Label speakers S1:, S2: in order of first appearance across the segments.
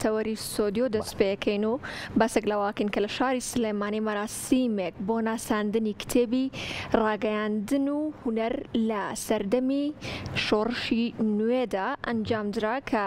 S1: تەوەری سۆدیۆ دەست پێەکەین و باسێک لەواکەین کە لە شاری سلێمانی مەراسیمێک بۆ ناساندنی کتێبی ڕاگەیاندن و هونەر لە سەردەمی شۆڕشی نوێدا ئەنجامدرا کە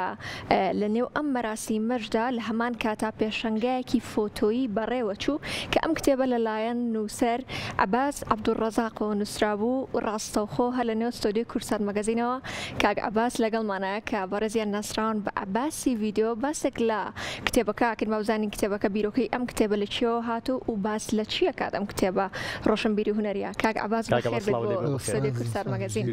S1: لە نێو ئەم مەراسیمەشدا لە هەمان کاتا پێشەنگایەکی فۆتۆیی بەڕێوەچوو کە ئەم کتێبە لەلایەن نووسەر عەباس عەبدوڕەزاقەوە نووسرابوو ڕاستەوخۆ هە لە نێو ستۆدیۆی کورسات مەگەزینەوە کاک عەباس لەگەڵمانایە کە بەڕێزیان ناسراون بە عەباسی ڤیدیۆ باسێک لە کتێبەکە ئاکەین با بزانین کتێبەکە بیرۆکەی ئەم کتێبە لە چیەوە هاتوو و باس لە چییە کات ئەم کتێبە ڕۆشنبیری هونەریە. کاک عەباس بەخێر بێت بۆ ستۆدیۆی کورسات مەگەزین.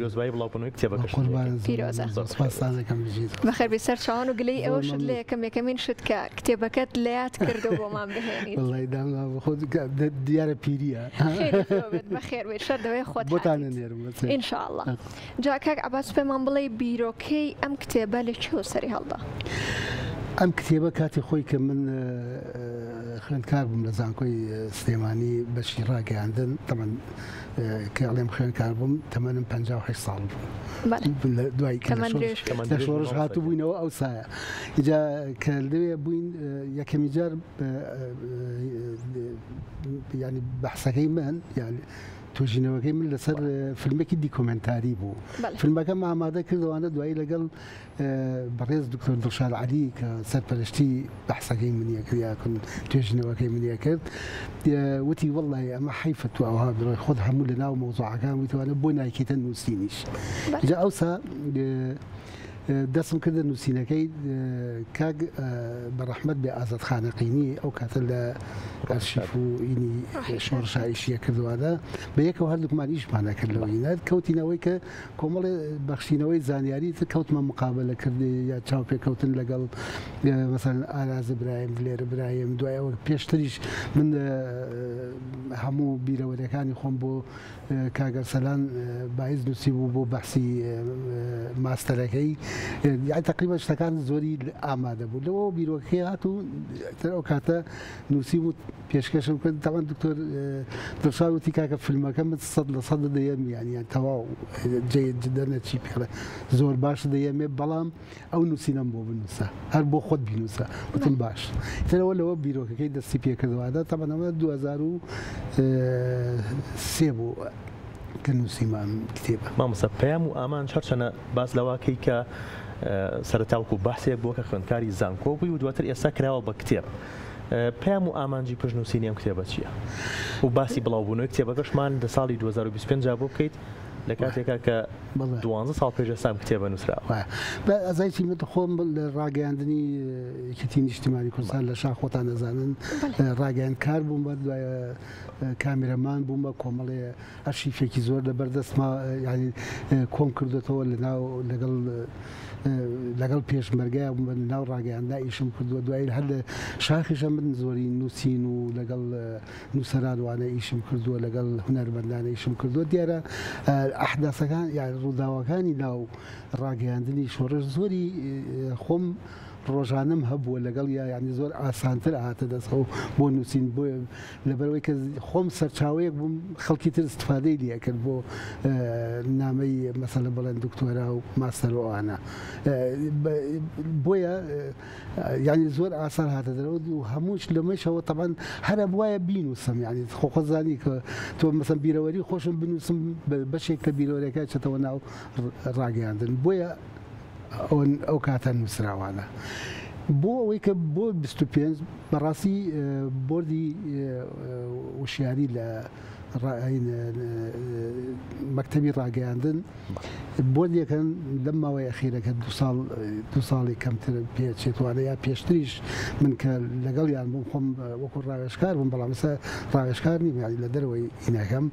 S1: بەخێر بێت سەر چاوان و گلەی ئەوە شت لە یەکەمین شت کە کتێبەکەت لە یاد کردەوە بۆمان بهێنیت.
S2: وەڵڵی دامنا خۆت دیارە پیریە.
S1: بەخێر بێت شەر دەوەی خۆت
S2: بۆتانە نێرم
S1: ئینشاءڵڵا. جا کاک عەباس پێمان بڵێ بیرۆکەی ئەم کتێبە لە چیەوە سەری هەڵدا؟
S2: ئەم کتێبە کاتی خۆی کە من خوێندکار بووم لە زانکۆی سلێمانی بەشی ڕاگەیاندن تەمەن کە ئەڵێم خوێندکار بووم تەمەنم 58 ساڵ بوو دوای لە شۆڕش هاتوو بووینەوە ئەو سایە ئیجا کە لەوێ بووین یەکەمی جار ینی بەحسەکەی من یانی توژینەوەکەی من لەسەر فیلمێکی دیکۆمنتاری بوو. فیلمەکەم ئامادە کردوانە دوایی لەگەڵ بەڕێز دکتۆر دڵشاد عەلی کە سەرپەرشتی بەحسەکەی منیە کردیاکن توێژینەوەکەی منیە کرد وتی وەڵڵی ئەمە حیفە تو ئەوها بڕۆی خۆت هەموو لە ناو مەوزوعەکان وتوانە بۆ نایکێتە نووسینیش. جا ئەوسا دەستم کردە نووسینەکەی کاک بەڕەحمەت بێ ئازاد خانەقینی ئەو کاتە لە ئەرشیف و ئینی شۆڕشایشیە کردوانە بە یەکەوە هەردووکمان ئیشمانە کرد لەوەینە کەوتینەوەی کە کۆمەڵی بەخشینەوەی زانیاری کەوتمە مقابلە کردی یا چاوپێکەوتن لەگەڵ مەسەڵەن ئاراز برایم لێرە برایم دوایەوە پێشتریش من هەموو بیرەوەریەکانی خۆم بۆ کاگەرسەلان باعث نووسی بوو بۆ بەحسی ماستەرەکەی یعنی تقریبا شتەکان زۆری ئامادە بوو لەوە بیرۆکەکەی هات و ئەو کاتە نووسی و پێشکەشم کرد تاوان دکتۆر دڵشاد وتی کاکە فیلمەکەم 100% دەیەم یانیان تەواو جێدەنەچی پێڵێ زۆر باش دەیەمێ بەڵام ئەو نووسینەم بۆ بنووسە هەر بۆ خۆت بینووسە وتم باش تەنەوە لەوە بیرۆکەکەی دەستی پێکردووادە تەمەنەوە 2003 بوو کە نووسیمان کتێبە
S3: مامۆستا پەیام و ئامان هەرچەنە باس لەواکەی کە سەرەتاوەکو بەحسێک بووە کە خوێندکاری زانکۆ بووی و دواتر ئێستا کراوە بە کتێب پەیام و ئامانجی پشتنووسینی ئەم کتێبە چییە؟ و باسی بڵاوبوونەوەی کتێبەکەشمان لە ساڵی 2025 بۆ بکەیت لە کاتێکا کە 12 ساڵ پێش ئێستا ئەم کتێبە نووسراوە.
S2: ئەزایکی من خۆم لە ڕاگەیاندنی یەکێتی نیشتیمانی کوردستان لە شا خۆتان دەزانن ڕاگەیاندکار بووم بە دوایە کامێرەمان بووم بە کۆمەڵێ ئەرشیفێکی زۆر لە بەردەستما ینی کۆم کردوێتەوە لەگەڵ پێشمەرگای ناو ڕاگەیاندا ئیشم کردووە دوایی هەر لە شاخیشە من زۆری نووسین و لەگەڵ نووسەرانوانە ئیشم کردووە لەگەڵ هونەرمەندانە ئیشم کردووە دیارە ئەحداسەکان یان ڕووداوەکانی ناو ڕاگەیاندنی شۆڕش زۆری خۆم ڕۆژانم هەبووە لەگەڵ یانی زۆر ئاسانتر هاتە دەستەوە بۆ نووسین بۆ لەبەرەوەی کە خۆم سەرچاوەیەک بووم خەڵکی تر استفادەی لێ کرد بۆ نامەی مەسەلە بڵێن دکتۆرا و ماستەرۆوانە بۆیە ینی زۆر ئاسان هاتە دەرەوە و هەمووش لەمەشەوە تەبەن هەرە بواە بینوسم ینی خۆخۆزانی کە تۆ مەسەن بیرەوەری خۆشم بنووسم بەشێک لە بیرەوەریەکە چێتەوە ناو ڕاگەیاندن بۆیە ئەو کاتە نووسراوانە بۆ ئەوەی کە بۆ 25 بەڕاستی بۆردی وشیاری لە مەکتەبی ڕاگەیاندن بۆردیەکەن لەم ماوەی ئەخیرەکە دو ساڵی کەمتر پێچێتوانە یا پێشتریش من کە لەگەڵ یان بووم خۆم وەکو ڕاوێژکار بووم بەڵام ئێستا ڕاوێژکار نیم یانی لە دەرەوەی ئینەکەم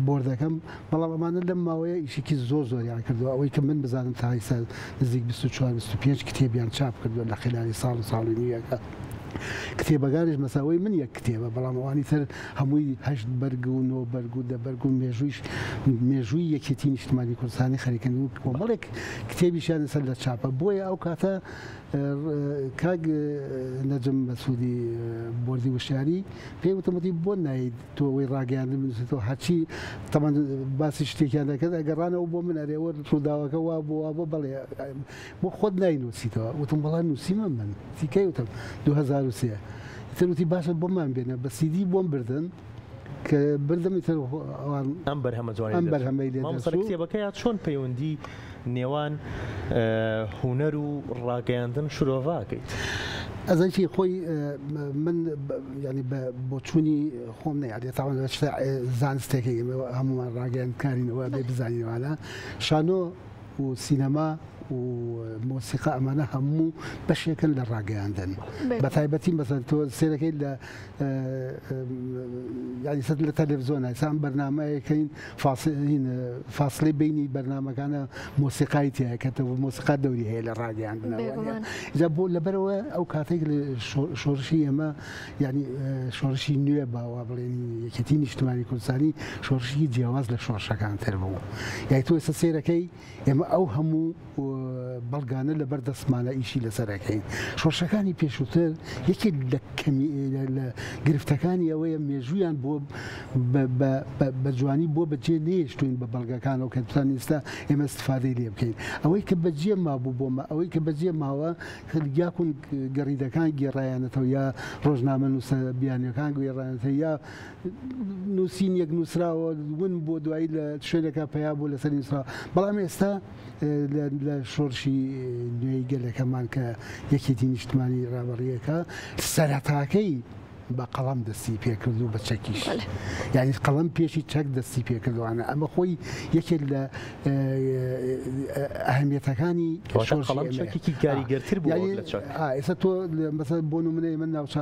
S2: بۆردەکەم بەڵام ئەمانە لەم ماوەیە ئیشێکی زۆریان کردووە ئەوەی کە من بزانم تا ئێستا نزیک 24-25 کتێبیان چاپ کردووە لە خلال ساڵ و ساڵی نوێیەکە کتێبەکانش مەساوی من یەک کتێبە بەڵام ئەوانی تر هەمووی هەشت بەرگ و نۆ بەرگ و دەبەرگ و مێژووی یەکێتی نیشتمانی کوردستانی خەریکردن و کۆمەڵێک کتێبیشیان سەر لە چاپە بۆیە ئەو کاتە کاک نەجم مەسعودی بۆردی وشیاری پێی وتمەتی بۆ نایت تۆ ئەوەی ڕاگەیاندن بنووسیتەوە هەرچی تەمان باسی شتێکیان دەکەت ئەگەڕانەوە بۆ من ئەرێوە ڕووداوەکە وا بۆ بەڵێ بۆ خۆت ناینووسیتەوە وتم بەڵام نووسیمە من تیکەی وتم 2003 تروتی باشە بۆمان بێنە بە سیدی بۆم بردن کە بردەمی تر
S3: ئەم بەرهەمە جوانی کتێبەکە یا چۆن پەیوەندی نێوان هونەر و ڕاگەیاندن شرۆڤاکەیت
S2: ئەزانکی خۆی من ینی بۆ چوونی خۆم نەیادێت تاوان زانستێکی هەمومان ڕاگەیاندکارینەوە بێ بزانینەوەە شانۆ و سینەما و مۆسیقا ئەمانە هەموو بەشێکن لە ڕاگەیاندن بە تایبەتی مەسەن تۆ سێرەکەی لە ینی سەد لە تەلەڤیزۆنە ئێستا بەرنامەیەکەین فاصلەی بینی بەرنامەکانە مۆسیقای تایەکەتەوە مۆسیقا دەوری هەیە لە ڕاگەیاندنەوە جا بۆ لەبەرەوە ئەو کاتێک لە شۆڕشی ئێمە ینی شۆڕشی نوێ باوا بڵێن یەکێتی نیشتمانی کوردستانی شۆڕشی جیاواز لە شۆڕشەکان تر بوو یای تۆ ئێستا سێرەکەی ئێمە ئەو هەموو بەڵگانە لەبەر دەستمانە ئیشی لەسەرەکەین شۆڕشەکانی پێشووتر یەکی لە گرفتەکانی ئەوەیە مێژویان بۆ بە جوانی بۆ بەجێ نێشتوین بە بەڵگەکانەوە کە توان ئێستا ئێمە استفادەی لێ بکەین ئەوەی کە بەجێ مابوو بۆمە ئەوەی کە بەجێ ماوە یاکون گەڕیدەکان گێڕایانەتەوە یا ڕۆژنامە نووسە بیانیەکان گوێڕایەتە یا نووسین یەک نووسراوە ون بۆ دوایی لە شوێنەکە پیا بوو لەسەر نووسرا بەڵام ئێستا لە شۆڕشی نوێی گەلەکەمان کە یەکێتی نیشتمانی ڕابڕیەکە سەرەتاکەی بە قەڵەم دەستی پێکردو بە چەکیش یعنی قەڵەم پێشی چەک دەستی پێکردوانە ئەمە خۆی یەکێک لە ئەهەمیەتەکانی
S3: قەڵەمچەکێکی کاریگەرتر بوو لە چەک
S2: ئێستا تۆ مەسەڵەن بۆ نمونەی من ناوچە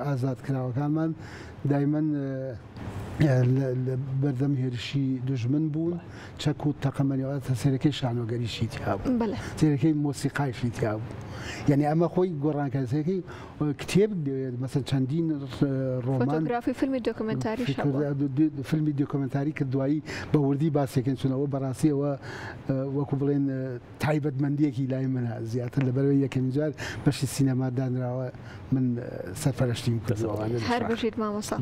S2: ئازاد کراوەکانمان دایمەن بەردەم هێرشی دژمن بوون چەک و تەقەمەنیەوە سێرەکەی شانۆگەریشی تیا بوو سێرەکەی مۆسیقایشی تیا بوو یعنی ئەمە خۆی گۆڕانکارسەکەی کتێب مەسەن چەندین ڕۆمان فیلمی دۆکومنتاری کە دوایی بە وردی باسێکن چونەوە بەڕاستیەوە وەکو بڵێن تایبەتمەندیەکی لای منە زیاتر لەبەرەوەی یەکەم جار بەشی سینەما دانراوە من سەرپەرشتیم کردوەوە
S1: هەر بژیت مامۆستا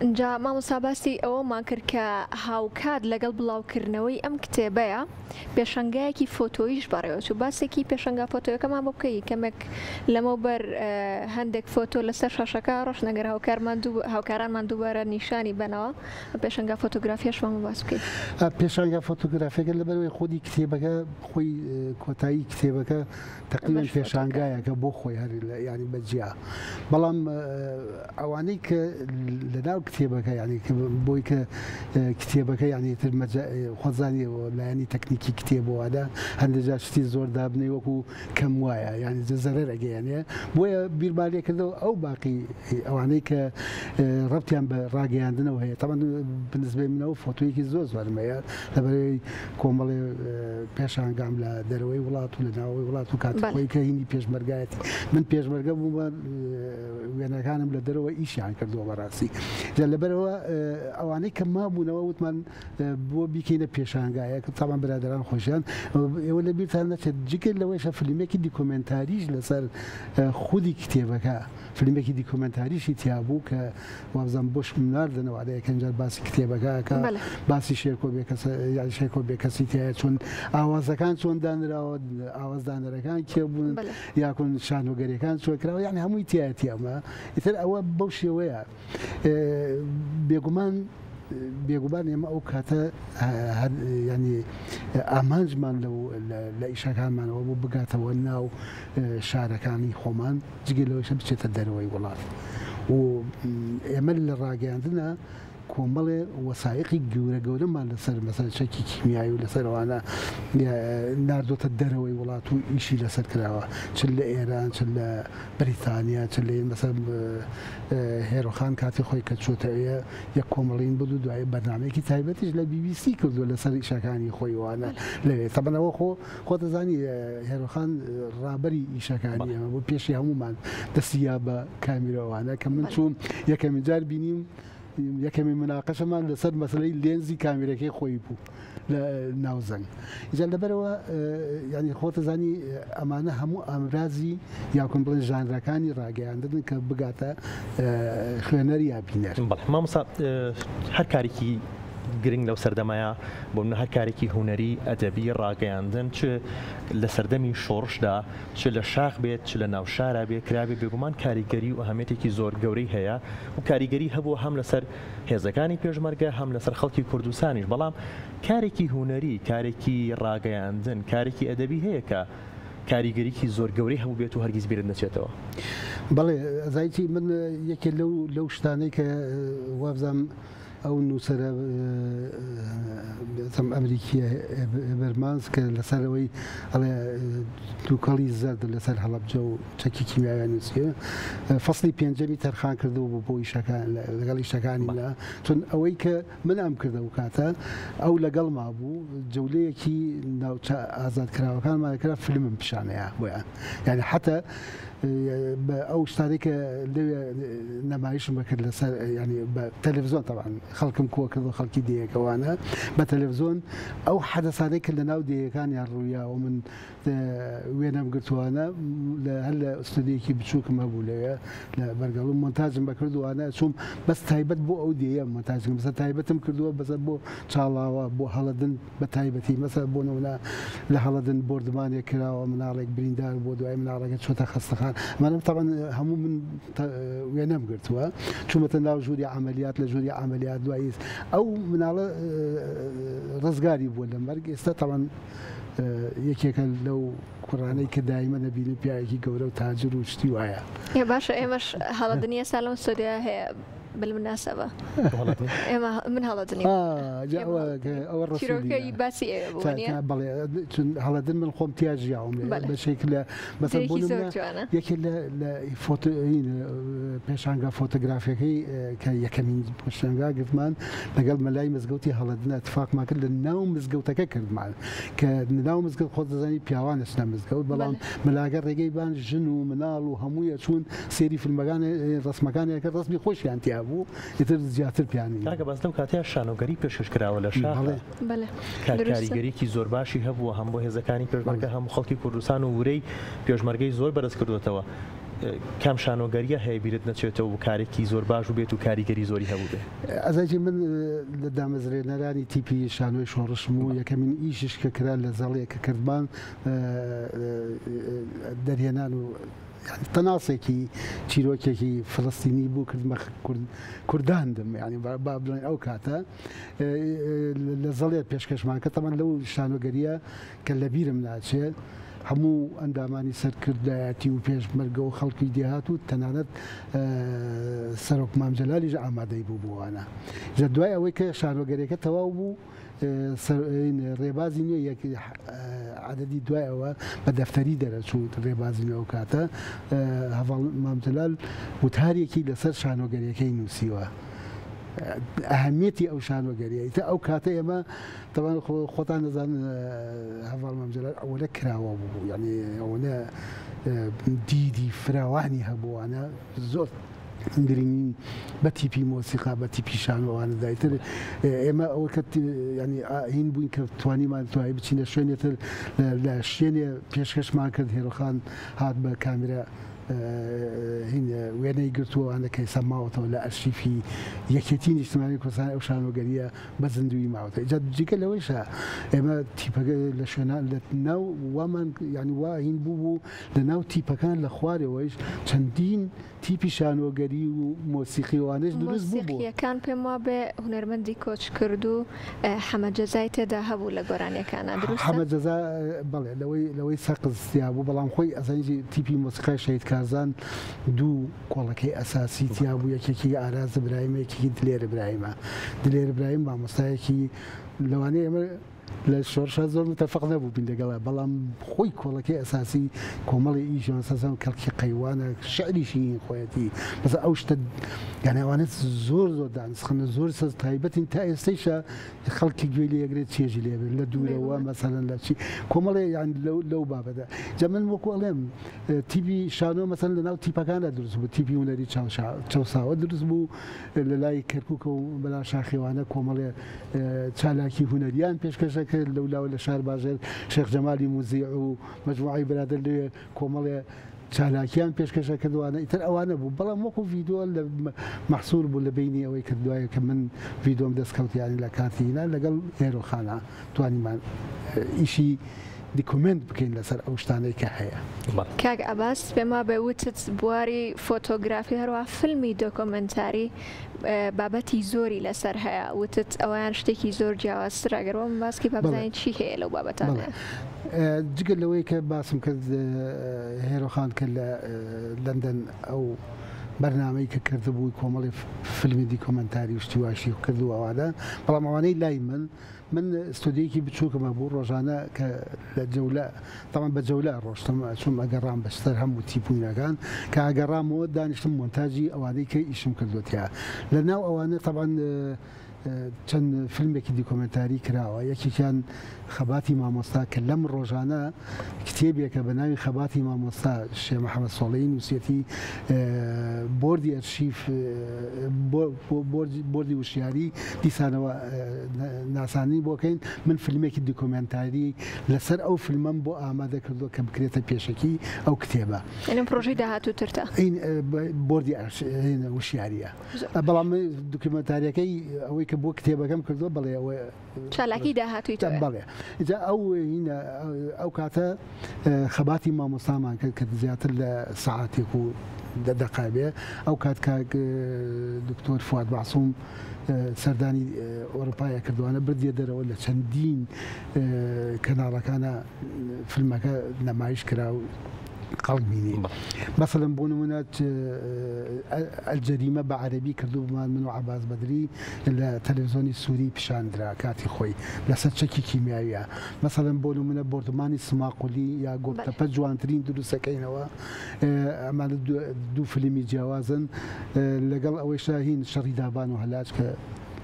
S1: اینجا مامۆستا باسی ئەوەمان کرد کە هاوکات لەگەڵ بڵاوکردنەوەی ئەم کتێبەیە پێشەنگایەکی فۆتۆیش بەڕێوە و باسێکی پێشەنگا فۆتۆیەکەمان بۆ بکەی کەمێک لەمەوبەر هەندێک فۆتۆ لەسەر شاشەکە ڕۆژ نەگەر هاوکارانمان دووبارە نیشانی بنەوە پێشەنگا فۆتۆگرافیەشمان باس بکەیت
S2: پێشەنگا فۆتۆگرافیەکە لەبەرەوەی خۆی کتێبەکە خۆی کۆتایی کتێبەکە تقریبا پێشانگایەکە بۆ خۆی هەر ینی بەجیا بەڵام ئەوانەی کە لەناو کتێبەکە ینی بۆی کە کتێبەکە ینی تر خۆزانیەوە لایەنی تەکنیکی کتێبەوەدا هەندێک شتی زۆر دابنەی وەکو کەم وایە ینی زەرەر ئەگەیانەیە بۆیە بیربارێ کردەوە ئەو باقی ئەوانەی کە ڕەبتیان بە ڕاگەیاندنەوە هەیە تاوان بنسبەی منەوە فۆتۆیەکی زۆر زۆرمەیە لەبەرەوەی کۆمەڵێ پێشانگام لە دەرەوەی وڵات و لە ناوەی وڵات و کاتخۆی کە هینی پێشمەرگایەتی من پێشمەرگە بوومە وێنەکانم لە دەرەوە ئیشیان کردووە بەڕاستی لەبەرەوە ئەوانەی کە مابوونەوە وتمان بۆ بیکەینە پێشانگایە کە تاوان برادران خۆشیان ئێوە لە بیرتان نەچێت جگەر لەوەیشە فیلمێکی دیکۆمنتاریش لەسەر خودی کتێبەکە فیلمێکی دیکۆمنتاریشی تیابوو کە وابزان بۆش مناردنەوە یەکەنجار باسی کتێبەکە باسی شێرکۆ بێکەسی تایە چۆن ئاوازەکان چۆن دانراوە ئاوازدانەرەکان کێ بوون یاکۆن شانۆگەریەکان چۆن کراوە یعنی هەمووی تایەتی ئەمە ئیتر ئەوە بەو شێوەیە بێگومان ئێمە ئەو کاتە ینی ئامانجمان لە ئیشەکانمانەوە بۆ بگاتەوە ناو شارەکانی خۆمان جگەلەوەیشە بچێتە دەرەوەی وڵات و ئێمە لە ڕاگەیاندنە کۆمەڵێ وەسایقی گەورەمان لەسەر مەسەر چەکی کیمیایی و لەسەرەوانە ناردۆتە دەرەوەی وڵات و ئیشی لەسەر کراوە چ لە ئێران چ لە بریتانیا چ لە مەسەر هێرۆخان کاتی خۆی کە چۆتەوەیە یەک کۆمەڵین بدو دوای بەرنامەیەکی تایبەتیش لە BBC کردووە لەسەر ئیشەکانی خۆی وانە لەوێ تەبەنەوە خۆ دەزانی هێرۆخان ڕابەری ئیشەکانی ئەمە بۆ پێشی هەمومان دەستیا بە کامیرەوانە کە من چوم یەکەمین جار بینیم یەکەمین مناقەشەمان لەسەر مەسلەی لێنزی کامیرەکەی خۆی بوو لە ناوزەنگ ئیجا لەبەرەوە ینی خۆتەزانی ئەمانە هەموو ئامرازی یاکۆن بڵێن ژانرەکانی ڕاگەیاندن کە بگاتە خوێنەر یا بینەر
S3: مامۆستا هەر کارێکی گرنگ لەو سەردەمایە بۆ منە هەر کارێکی هوەری ئەدەبی ڕاگەیاندن چ لە سەردەمی شۆڕشدا چ لە شاخ بێت چ لە ناوشارە بێت کرابێ بێگومان کاریگەری و ئەهەمێتێکی زۆر گەورەی هەیە و کاریگەری هەبوو هەم لەسەر هێزەکانی پێشمەرگە هەم لەسەر خەڵکی کوردستانیش بەڵام کارێکی هوەری کارێکی ڕاگەیاندن کارێکی ئەدەبی هەیە کە کاریگەریکی زۆر گەورەی هەبوو بێت و هەرگیز بیرت نەچێتەوە
S2: بەڵێ ئەزایتی من یەکێ لەو شتانەی کە وابزانم ئەو نووسەرە ئەمریکی بەرمانس کە لەسەرەوەی ئەڵێ دووکەڵی زەرد لەسەر هەڵەبجە و چەکی کیمیاویان نووسیە فەسڵی پێنجەمی تەرخان کردەوە بۆ لەگەڵ ئیشەکانی لا چون ئەوەی کە من ئەم کردە و کاتە ئەو لەگەڵ ما بوو جەولەیەکی ناوچە ئازادکراوەکانمانەکرا فیلمم پیشانەیە بۆیان یعنی حتا ئەو شتانی کە لەوێ نەمایشم بکرد لەسەر ینی بە تەلەڤیزۆن تەبعاً خەڵکم کۆ کرد و خەڵکی دێیەکەوانە بە تەلەڤیزۆن ئەو حەدەسانەی کە لە ناو دێیەکانیان ڕوویاوە من وێنەم گرتووانە هەر لە ئوستودیەکی بچووکم هەبوو لەوێ لە بەرگەڵ مۆنتاژم بەکردووانە چوم بەس تایبەت بۆ ئەو دێیە مۆنتاژم بەسەر تایبەتم کردووە بەسەر بۆ چاڵاوە بۆ هەڵەدن بە تایبەتی مەسەر بۆ نمونە لە هەڵەدن بۆردمانێک کراوە مناڵێک بریندار بۆ دوای مناڵەکە چۆتە خەستەخان مانم طبعا هەموو من وێنەم گرتووە چوومەتە ناو ژووری عملیات لە ژووری عملیات دوایی ئەو مناڵە ڕزگاری بووە لە مەرگ ئێستا طبعا یەکێکە لەو کوڕانەی کە دایمە نەبینی پیاوێکی گەورە و تاجر و شتی وایە
S1: باشە ئێمەش هەڵەدنیە ساڵەم سۆدیا هەیە بالمناسبة من هەڵەدنی چیرۆکەی باسی ئێوە
S2: بڵێ هەڵەدن من خۆم تیاژیاوم بەشێک لە مەسەر بۆ یەکێ لە پێشانگا فۆتۆگرافیەکەی کە یەکەمین پێشانگا گرتمان لەگەڵ مەلای مزگەوتی هەڵەدن اتفاقمان کرد لە ناو مزگەوتەکە کردمان کە ناو مزگەوت خۆت دەزانی پیاوان ئەچنە مزگەوت بەڵام مەلاگە ڕێگەی بان ژن و مناڵ و هەموویە چوون سێری فیلمەکان ڕسمەکانێکە ڕسمی خۆشیان تیا بوو ئیتر زیاتر پیانی
S3: کاکە باس لەم کاتەیە شانۆگەری پێشکەشکراوە لە شاخ کاریگەریکی زۆر باشی هەبووە هەم بۆ هێزەکانی پێشمەرگە هەموو خەڵکی کوردستان و ورەی پێشمەرگەی زۆر بەرز کردوێتەوە کام شانۆگەریە هەیە بیرت نەچێتەوە و کارێکی زۆر باش و بێت و کاریگەری زۆری هەبوو بێ
S2: ئەزاجی من لە دامەزرێنەرانی تیپی شانۆی شۆڕشم و یەکەمین ئیشش کە کرا لە زەڵەیە کە کردمان دەرهێنان و تەناسێکی چیرۆکێکی فلستینی بوو کردمە کورداندم ینی با بڵێن ئەو کاتە لە زەڵێت پێشکەشمان کە تەمان لەو شانۆگەریە کە لە بیرم ناچێت هەموو ئەندامانی سەرکردایەتی و پێشمەرگە و خەڵکی دێهات و تەنانەت سەرۆک مام جەلالیش ئامادەی بوو بووانە جە دوای ئەوەی کە شانۆگەریەکە تەواو بوو ڕێبازی نیە یەک عدەدی دوایەوە بە دەفتەری دەرەچوو ڕێبازی ئەو کاتە هەڤاڵ مام جەلال وتارێکی لەسەر شانۆگەریەکەی نووسیوە ئەهەمیەتی ئەو شانۆگەریە ئەو کاتە ئێمە تەوان خۆتان دەزان هەڤاڵ مام جەلال ئەوەنە کراوە بوو یعنی ئەوەنە دیدی فراوانی هەبووانە زۆر گرنگین بە تیپی مۆسیقا بە تیپی شانۆوانە دایتر ئێمە ئەوە کە ینی هین بووین کە توانیمان توای بچینە شوێنێتر لە شوێنێ پێشکەشمان کرد هێرۆخان هات بە کامێرە هین وێنەی گرتووەوانە کە سەماوەتەوە لە ئەرشیفی یەکێتی نیشتمانی کوردستان ئەو شانۆگەریە بە زیندوی ماوەتە جا جیکە لەوەیشە ئێمە تیپەکە لە شوێنان لە ناو وامان ینی وا هین بوو لە ناو تیپەکان لە خوارەوەیش چەندین تیپی شانۆگەری و مۆسیقیوانش دروست بوو
S1: مۆسیقیەکان پێم وا بێ هونەرمەندی کۆچ کرد و حەمەد جەزای تێدا هەبوو لە گۆرانیەکانە دروست
S2: حەمەد جەزا بەڵێ لەوەی سەقزیا بوو بەڵام خۆی ئەزانجی تیپی مۆسیقای شەهیدکار کارزان دوو کۆڵەکەی ئەساسی تیا بوو یەکێکی ئاراز برایم یەکێکی دلێر براهیمە دلێر براهیم مامۆستایەکی لەوانەیە ئێمە لە شۆڕشە زۆر متەفق نەبوو بین لەگەڵا بەڵام خۆی کۆڵەکەی ئەساسی کۆمەڵی ئیژیان سەزان کەڵکی قەیوانە شعریشی خۆیەتی بەس ئەو شتە یانەوانێت زۆر زۆر دانسخنە زۆر سەز تایبەتین تا ئێستەیشە خەڵکی گوێ لێ یەگرێت چێژی لێبێت لە دوورەوە مەسەلەن لە چی کۆمەڵێ یان لەو بابەدا جا من وەکو ئەڵێم تیپی شانۆ مەسەن لە ناو تیپەکانە دروست بوو تیپی هونەری چاوساوە دروست بوو لە لای کەرکووکە و بەلا شاخێوانە کۆمەڵێ چالاکی هونەریان پێشکەشە کرد لەولاوە لە شار باژێر شێخ جەمالی موزیع و مەجموعەی برادر لێ کۆمەڵێ چالاکیان پێشکەشە کردوانە ئیتر ئەوانە بوو بەڵام وەکو ڤیدۆ لە مەحسوور بوو لە بینی ئەوەی کردوایە کە من ڤیدۆم دەستکەوتیانی لە کاتینا لەگەڵ هێرۆخانە توانیمان ئیشی دیکومنت بکەین لەسەر ئەو شتانەی کە هەیە.
S1: کاک ئەباس پێما بەوتت بواری فۆتۆگرافی هەروە فیلمی دۆکۆمنتاری بابەتی زۆری لەسەر هەیە وتت ئەویان شتێکی زۆر جیاوازتر ئەگەرەوە باسکی بابزانین چی هەیە لەو بابەتانە.
S2: جگەر لەوەی کە باسم کرد هێرۆخان کە لە لەندەن ئەو بەرنامەی کە کردبووی کۆمەڵی فیلمی دیکۆمنتاری وشتی واشی کردو ئەوانە بەڵام ئەوانەی لای من استودیۆیەکی بچووکمە بوو ڕۆژانە کە لە جەولە تامان بە جەولە ڕۆشتم چون ئەگەڕام بەشتر هەموو تیپوینەکان کە ئەگەڕامەوە دانیشتم مۆنتاژی ئەوانەی کە ئیشم کردوتیا لە ناو ئەوانە تاوان چەند فیلمێکی دیکۆمنتاری کراوە یەکێکیان خەباتی مامۆستا کە لەم ڕۆژانە کتێبێکە بە ناوی خەباتی مامۆستا شێخ محەممەد سۆڵەی نووسەتی بۆردی ئەرشیف بۆردی وشیاری دیسانەوە ناسانی بۆکەین من فیلمێکی دیکۆمنتاری لەسەر ئەو فیلمم بۆ ئامادە کردو کە بکرێتە پێشەکی ئەو کتێبە
S1: پرۆژەی داهاتووترتە
S2: بۆردی وشیاریە بەڵام دوکمنتاریەکەی ئەوەی کە بۆ کتێبەکەم کردو بڵێ ئەوە
S1: چالاکی داهاتووی
S2: بڵێ ئجا ئەو کاتە خەباتی مامۆستامان کرد کە زیاتر لە سەعاتێک و دەقابێ ئەو کات کاک دکتۆر فواد معسووم سەردانی ئۆروپایە کردوانە بردیە دەرەوە لە چەندین کەناڵەکانە فیلمەکە نەمایش کرا و قەڵبینی مثلا بۆ نمونە ئەلجەریمە بە عەرەبی کردومان من و عەباس بەدری لە تەلەڤیزۆنی سووری پیشاندرا کاتی خۆی لەسەر چەکی کیمیاویە مثلا بۆ نمونە بۆردمانی سماقولی یا گۆبتەپە جوانترین دروستەکەینەوە ئەمانە دوو فیلمی جیاوازن لەگەڵ ئەوەی شاهین شەڕی دابان و هەلاج کە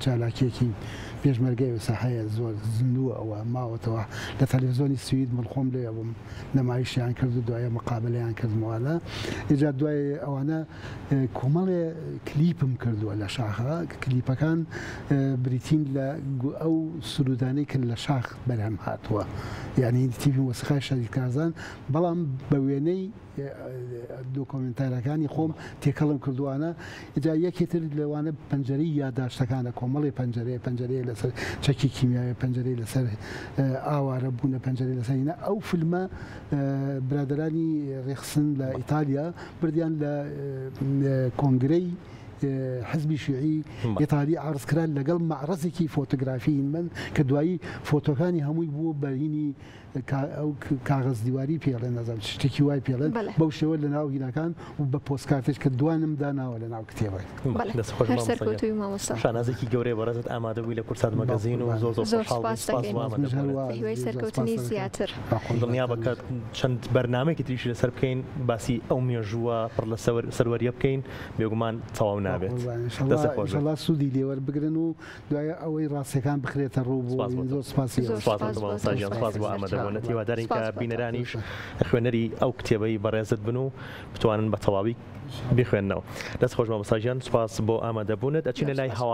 S2: چالاکیەکی پێشمەرگەی وساحەیە زۆر زیندووە ئەوە ماوەتەوە لە تەلەڤیزۆنی سوید مڵخۆم لێ بووم نەمایشیان کرد و دوایە مقابلەیان کردمەوەە ئێجا دوای ئەوانە کۆمەڵێ کلیپم کردووە لە شاخە کلیپەکان بریتین لە ئەو سرودانەی کرد لە شاخ بەرهەم هاتووە یعنی تیپی وەسخای شەریکارزان بەڵام بە وێنەی دۆکۆمنتارەکانی خۆم تێکەڵم کردوانە ئجا یەکێتر لەوانە پەنجەرەی یادداشتەکانە کۆمەڵی پەنجەرەیە لەسەر چەکی کیمیاوی پەنجەرەی لەسەر ئاوارە بوونە پەنجەرەی لەسەرینە ئەو فیلمە برادرانی ڕێخسن لە ئیتالیا بردیان لە کۆنگرەی حزبی شیوعی ئیتالی عرضکران لەگەڵ معرەزێکی فۆتۆگرافیین من کە دوایی فۆتۆکانی هەمووی بوو بەرینی ئەو کاغەز دیواری پێڵێن نەزانم شتێکی وای پێڵێن بەو شێوە لە ناو هینەکان و بە پۆستکارتێک کە دوانم داناوە لە ناو کتێبەکە
S3: شانازێکی گەورەی بەڕێزت ئامادە بووی لە کورسات مەگەزین و زۆر
S1: سەرکەوتنی زیاتر
S3: دڵنیا بکات چەند بەرنامەیەکی تریشی لەسەر بکەین باسی ئەو مێژووە پڕ لە سەروەریە بکەین بێگومان تەواو نابێت
S2: ئینشەڵا سوودی لێوەربگرن و دوایە ئەوەی ڕاستیەکان بخرێتە ڕوو بۆ زۆر
S3: سپاس بۆ ئامادەبوونەتی هیوادارین کە بینەرانیش خوێنەری ئەو کتێبەی بەڕێزت بن و بتوانن بە تەواوی بخوێننەوە دەست خۆش مامۆستاژیان سپاس بۆ ئامادەبوونت ئەچینە لای هەوا